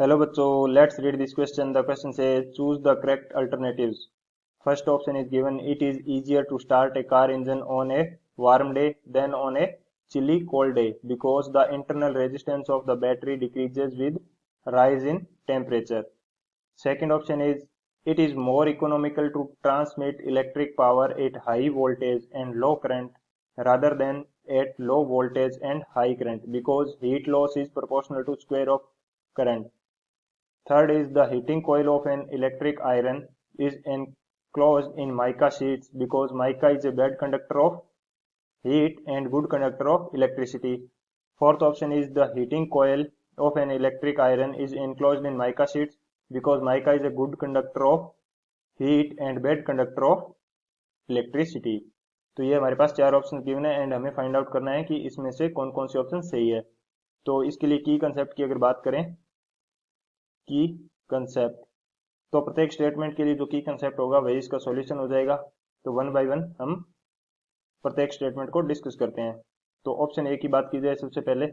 Hello बच्चों, let's read this question. The question से choose the correct alternatives. First option is given: it is easier to start a car engine on a warm day than on a chilly cold day because the internal resistance of the battery decreases with rise in temperature. Second option is: it is more economical to transmit electric power at high voltage and low current rather than at low voltage and high current because heat loss is proportional to square of current. Third is: the heating coil of an electric iron is enclosed in mica sheets because mica is a bad conductor of heat and good conductor of electricity. Fourth option is: the heating coil of an electric iron is enclosed in mica sheets because mica is a good conductor of heat and bad conductor of electricity. तो ये हमारे पास चार option given है and हमें find out करना है कि इसमें से कौन कौन से ऑप्शन सही है. तो इसके लिए की कंसेप्ट की अगर बात करें, की कंसेप्ट, तो प्रत्येक स्टेटमेंट के लिए जो की कंसेप्ट होगा वही इसका सॉल्यूशन हो जाएगा. तो वन बाय वन हम प्रत्येक स्टेटमेंट को डिस्कस करते हैं. तो ऑप्शन ए की बात की जाए सबसे पहले.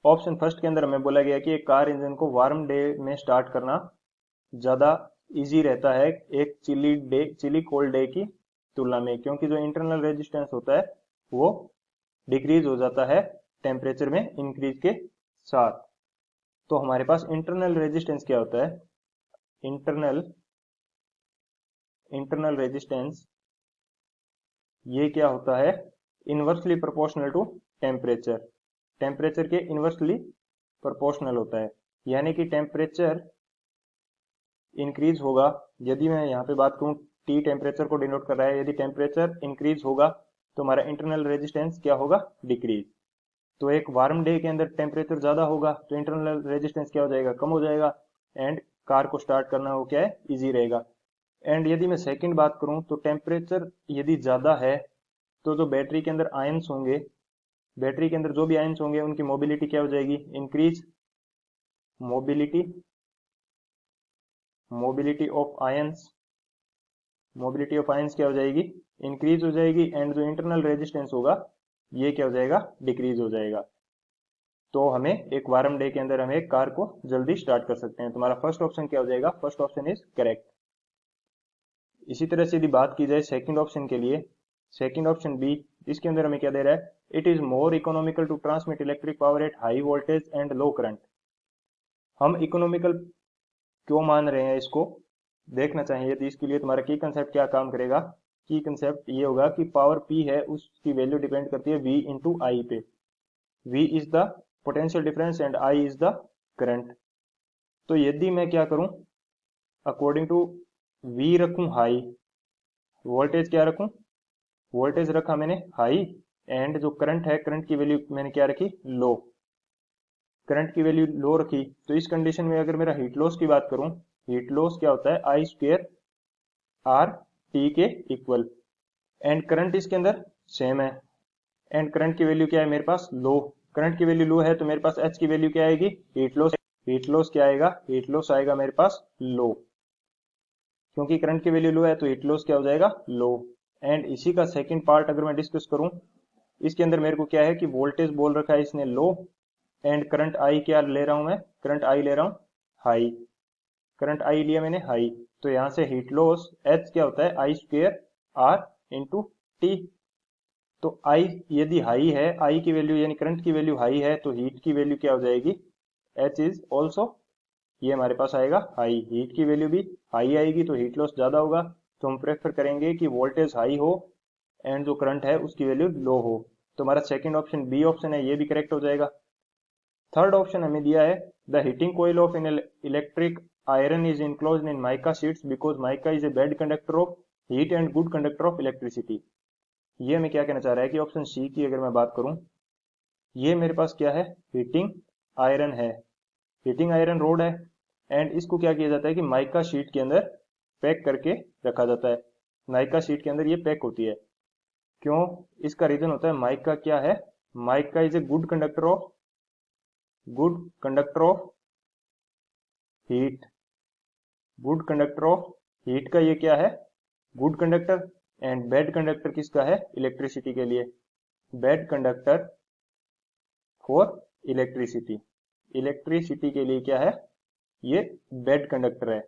ऑप्शन फर्स्ट के अंदर हमें बोला गया कि एक कार इंजन को वार्म डे में स्टार्ट करना ज़्यादा इजी रहता है एक चिली कोल्ड डे की तुलना में, क्योंकि जो इंटरनल रेजिस्टेंस होता है वो डिक्रीज हो जाता है टेम्परेचर में इंक्रीज के साथ. तो हमारे पास इंटरनल रेजिस्टेंस क्या होता है? इंटरनल रेजिस्टेंस ये क्या होता है? Inversely proportional to temperature. Temperature के इनवर्सली प्रोपोर्शनल होता है, यानी कि टेम्परेचर इंक्रीज होगा. यदि मैं यहाँ पे बात करूँ, टी टेम्परेचर को डिनोट कर रहा है. यदि टेम्परेचर इंक्रीज होगा तो हमारा इंटरनल रेजिस्टेंस क्या होगा? डिक्रीज. तो एक वार्म डे के अंदर टेम्परेचर ज्यादा होगा तो इंटरनल रेजिस्टेंस क्या हो जाएगा? कम हो जाएगा एंड कार को स्टार्ट करना वो क्या है? इजी रहेगा. एंड यदि मैं सेकंड बात करूं तो टेम्परेचर यदि ज्यादा है तो जो बैटरी के अंदर आयंस होंगे, बैटरी के अंदर जो भी आयंस होंगे उनकी मोबिलिटी क्या हो जाएगी? इंक्रीज. मोबिलिटी ऑफ आयंस क्या हो जाएगी? इंक्रीज हो जाएगी. एंड जो इंटरनल रेजिस्टेंस होगा ये क्या हो जाएगा? डिक्रीज हो जाएगा. तो हमें एक वार्म डे के अंदर हम एक कार को जल्दी स्टार्ट कर सकते हैं. तुम्हारा फर्स्ट ऑप्शन क्या हो जाएगा? First option is correct. इसी तरह से यदि बात की जाए सेकंड ऑप्शन के लिए, सेकंड ऑप्शन बी, इसके अंदर हमें क्या दे रहा है? It is more economical to transmit electric power at high voltage and low current. हम इकोनॉमिकल क्यों मान रहे हैं इसको देखना चाहिए. तो इसके लिए तुम्हारा की कंसेप्ट क्या काम करेगा? की कंसेप्ट ये होगा कि पावर पी है उसकी वैल्यू डिपेंड करती है वी इंटू आई पे. V is the potential difference and I is the current. तो यदि मैं क्या करूं, अकॉर्डिंग टू V रखूं हाई, वोल्टेज क्या रखूं? वोल्टेज रखा मैंने हाई, एंड जो करंट है करंट की वैल्यू मैंने क्या रखी? लो. करंट की वैल्यू लो रखी. तो इस कंडीशन में अगर मेरा हीट लॉस की बात करूं, हीट लॉस क्या होता है? आई स्क्वेयर आर टी के इक्वल. एंड करंट इसके अंदर सेम है एंड करंट की वैल्यू क्या है मेरे पास? लो. करंट की वैल्यू लो है तो मेरे पास एच की वैल्यू क्या आएगी? Heat loss. हीट लॉस क्या आएगा? हीट लॉस आएगा मेरे पास लो. क्योंकि करंट की वैल्यू लो है तो हीट लॉस क्या हो जाएगा? लो. एंड इसी का सेकंड पार्ट अगर मैं डिस्कस करूं, इसके अंदर मेरे को क्या है कि वोल्टेज बोल रखा है इसने लो, एंड करंट आई क्या ले रहा हूं मैं? करंट आई ले रहा हूं हाई. करंट आई लिया मैंने हाई. तो यहां से हीट लॉस एच क्या होता है? I square R into T. तो I यदि हाई है, I की वैल्यू यानी करंट की वैल्यू हाई है तो हीट की वैल्यू क्या हो जाएगी? H इज ऑल्सो, ये हमारे पास आएगा हाई. हीट की वैल्यू भी हाई आएगी तो हीट लॉस ज्यादा होगा. तो हम प्रेफर करेंगे कि वोल्टेज हाई हो एंड जो करंट है उसकी वैल्यू लो हो. तो हमारा सेकंड ऑप्शन बी ऑप्शन है, ये भी करेक्ट हो जाएगा. थर्ड ऑप्शन हमें दिया है the heating coil of an electric iron is enclosed in mica sheets because mica is a bad conductor of heat and good conductor of electricity. ये हमें क्या कहना चाह रहा है कि ऑप्शन सी की अगर मैं बात करूं, ये मेरे पास क्या है? हीटिंग आयरन है, हीटिंग आयरन रोड है. एंड इसको क्या किया जाता है कि माइका शीट के अंदर पैक करके रखा जाता है. माइका शीट के अंदर ये पैक होती है. क्यों? इसका रीजन होता है माइका क्या है? Mica is a good conductor of heat. Good conductor of heat का ये क्या है? Good conductor. And bad conductor किसका है? इलेक्ट्रिसिटी के लिए. Bad conductor for electricity. Electricity के लिए क्या है? ये बैड कंडक्टर है।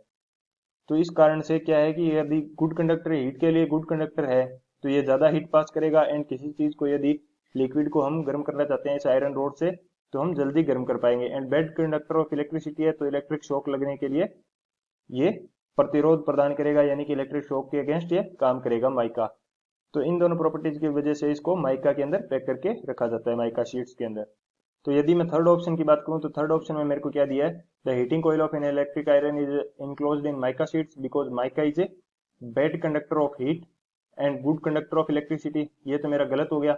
तो इस कारण से क्या है कि यदि गुड कंडक्टर हीट के लिए गुड कंडक्टर है तो ये ज्यादा हीट पास करेगा, एंड किसी चीज को यदि लिक्विड को हम गर्म करना चाहते हैं इस आयरन रोड से तो हम जल्दी गर्म कर पाएंगे। And bad conductor of electricity है तो इलेक्ट्रिक शॉक लगने के लिए ये प्रतिरोध प्रदान करेगा, यानी कि इलेक्ट्रिक शॉक के अगेंस्ट ये काम करेगा माइका। तो इन दोनों प्रॉपर्टीज की वजह से इसको माइका के अंदर पैक करके रखा जाता है, माइका शीट्स के अंदर। तो यदि मैं थर्ड ऑप्शन की बात करूं तो थर्ड ऑप्शन में मेरे को क्या दिया है, the heating coil of an electric iron is enclosed in mica sheets because mica is a bad conductor of heat and good conductor of electricity. ये तो मेरा गलत हो गया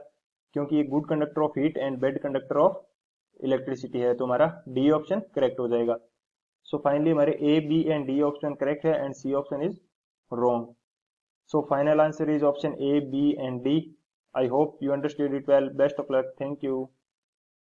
क्योंकि ये good conductor of heat and bad conductor of electricity है, तो हमारा डी ऑप्शन करेक्ट हो जाएगा। सो फाइनली हमारे A B and D option correct है and C option is wrong. So final answer is option A, B and D. I hope you understood it well. Best of luck. Thank you.